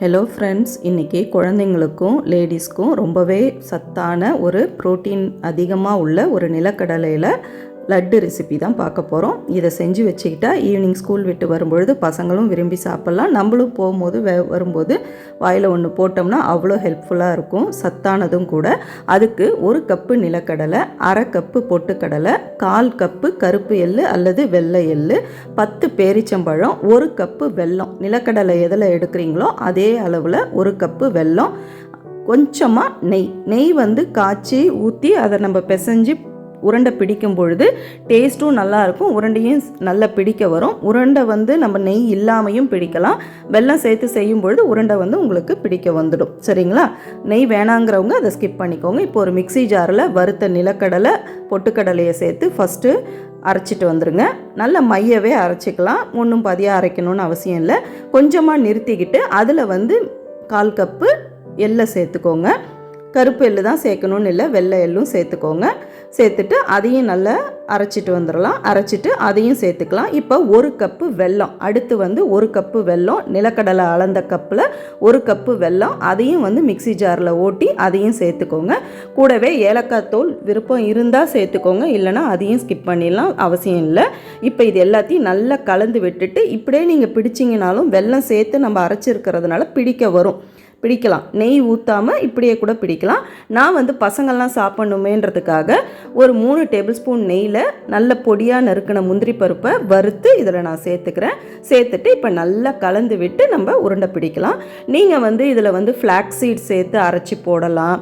Hello friends, இன்றைக்கி குழந்தைங்களுக்கும் லேடிஸ்க்கும் ரொம்பவே சத்தான ஒரு ப்ரோட்டீன் அதிகமாக உள்ள ஒரு நிலக்கடலையில் லட்டு ரெசிபி தான் பார்க்க போகிறோம். இதை செஞ்சு வச்சுக்கிட்டா ஈவினிங் ஸ்கூல் விட்டு வரும்பொழுது பசங்களும் விரும்பி சாப்பிட்லாம். நம்மளும் போகும்போது வரும்போது வாயில் ஒன்று போட்டோம்னா அவ்வளோ ஹெல்ப்ஃபுல்லாக இருக்கும், சத்தானதும் கூட. அதுக்கு 1 கப்பு நிலக்கடலை, 1/2 கப்பு பொட்டுக்கடலை, 1/4 கப்பு கருப்பு எள்ளு அல்லது வெள்ளை எள்ளு, 10 பேரிச்சம்பழம், 1 கப்பு வெல்லம். நிலக்கடலை எதில் எடுக்கிறீங்களோ அதே அளவில் 1 கப்பு வெல்லம், கொஞ்சமாக நெய் வந்து காய்ச்சி ஊற்றி அதை நம்ம பிசைஞ்சு உருண்டை பிடிக்கும் பொழுது டேஸ்ட்டும் நல்லாயிருக்கும், உருண்டையும் நல்லா பிடிக்க வரும். உருண்டை வந்து நம்ம நெய் இல்லாமையும் பிடிக்கலாம். வெல்லம் சேர்த்து செய்யும் பொழுது உருண்டை வந்து உங்களுக்கு பிடிக்க வந்துடும். சரிங்களா? நெய் வேணாங்கிறவங்க அதை ஸ்கிப் பண்ணிக்கோங்க. இப்போ ஒரு மிக்ஸி ஜாரில் வறுத்த நிலக்கடலை, பொட்டுக்கடலையை சேர்த்து ஃபஸ்ட்டு அரைச்சிட்டு வந்துடுங்க. நல்ல மையவே அரைச்சிக்கலாம், ஒன்றும் பதியாக அரைக்கணும்னு அவசியம் இல்லை. கொஞ்சமாக நிறுத்திக்கிட்டு அதில் வந்து 1/4 கப்பு எள்ளை சேர்த்துக்கோங்க. கருப்பு எள்ளு தான் சேர்க்கணுன்னு இல்லை, வெள்ளை எள்ளும் சேர்த்துக்கோங்க. சேர்த்துட்டு அதையும் நல்லா அரைச்சிட்டு வந்துடலாம். அரைச்சிட்டு அதையும் சேர்த்துக்கலாம். இப்போ 1 கப்பு வெல்லம், அடுத்து வந்து 1 கப்பு வெல்லம், நிலக்கடலை அளந்த கப்பில் 1 கப்பு வெல்லம், அதையும் வந்து மிக்ஸி ஜாரில் ஓட்டி அதையும் சேர்த்துக்கோங்க. கூடவே ஏலக்காய் தூள் விருப்பம் இருந்தால் சேர்த்துக்கோங்க, இல்லைனா அதையும் ஸ்கிப் பண்ணிடலாம், அவசியம் இல்லை. இப்போ இது எல்லாத்தையும் நல்லா கலந்து விட்டுட்டு இப்படியே நீங்கள் பிடிச்சிங்கனாலும் வெல்லம் சேர்த்து நம்ம அரைச்சிருக்கிறதுனால பிடிக்க வரும், பிடிக்கலாம். நெய் ஊற்றாமல் இப்படியே கூட பிடிக்கலாம். நான் வந்து பசங்கள்லாம் சாப்பிட்ணுமேன்றதுக்காக ஒரு 3 டேபிள் ஸ்பூன் நெய்யில் நல்ல பொடியாக நறுக்கின முந்திரி பருப்பை வறுத்து இதில் நான் சேர்த்துக்கிறேன். சேர்த்துட்டு இப்போ நல்லா கலந்து விட்டு நம்ம உருண்டை பிடிக்கலாம். நீங்கள் வந்து இதில் வந்து ஃப்ளாக்ஸ் சீட் சேர்த்து அரைச்சி போடலாம்,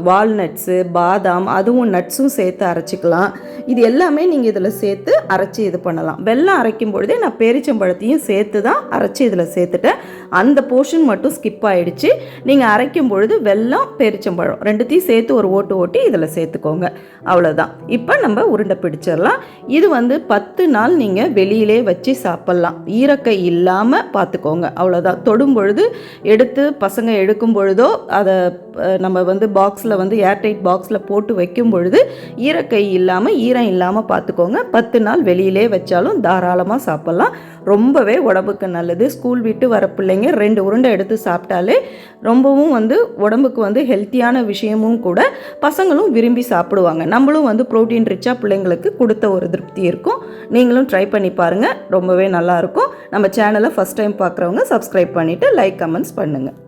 வால்நட்ஸு, பாதாம், அதுவும் நட்ஸும் சேர்த்து அரைச்சிக்கலாம். இது எல்லாமே நீங்கள் இதில் சேர்த்து அரைச்சி இது பண்ணலாம். வெல்லம் அரைக்கும் பொழுதே நான் பேரிச்சம்பழத்தையும் சேர்த்து தான் அரைச்சி இதில் சேர்த்துட்டேன். அந்த போர்ஷன் மட்டும் ஸ்கிப் ஆகிடுச்சு. நீங்கள் அரைக்கும் பொழுது வெல்லம், பேரிச்சம்பழம் ரெண்டுத்தையும் சேர்த்து ஒரு ஓட்டி இதில் சேர்த்துக்கோங்க. அவ்வளோதான். இப்போ நம்ம உருண்டை பிடிச்சிடலாம். இது வந்து 10 நாள் நீங்கள் வெளியிலே வச்சு சாப்பிட்லாம், ஈரக்கை இல்லாமல் பார்த்துக்கோங்க. அவ்வளோதான். தொடும் பொழுது எடுத்து பசங்க எடுக்கும் பொழுதோ அதை நம்ம வந்து பாக்ஸில் வந்து ஏர்டைட் பாக்ஸில் போட்டு வைக்கும் பொழுது ஈரக்கை இல்லாமல் ஈரம் இல்லாமல் பார்த்துக்கோங்க. 10 நாள் வெளியிலே வச்சாலும் தாராளமாக சாப்பிட்லாம். ரொம்பவே உடம்புக்கு நல்லது. ஸ்கூல் விட்டு வர பிள்ளைங்க 2 உருண்டை எடுத்து சாப்பிட்டாலே ரொம்பவும் வந்து உடம்புக்கு வந்து ஹெல்த்தியான விஷயமும் கூட. பசங்களும் விரும்பி சாப்பிடுவாங்க. நம்மளும் வந்து ப்ரோட்டீன் ரிச்சாக பிள்ளைங்களுக்கு கொடுத்த ஒரு திருப்தி இருக்கும். நீங்களும் ட்ரை பண்ணி பாருங்கள், ரொம்பவே நல்லாயிருக்கும். நம்ம சேனலை ஃபஸ்ட் டைம் பார்க்குறவங்க சப்ஸ்கிரைப் பண்ணிவிட்டு லைக், கமெண்ட்ஸ் பண்ணுங்கள்.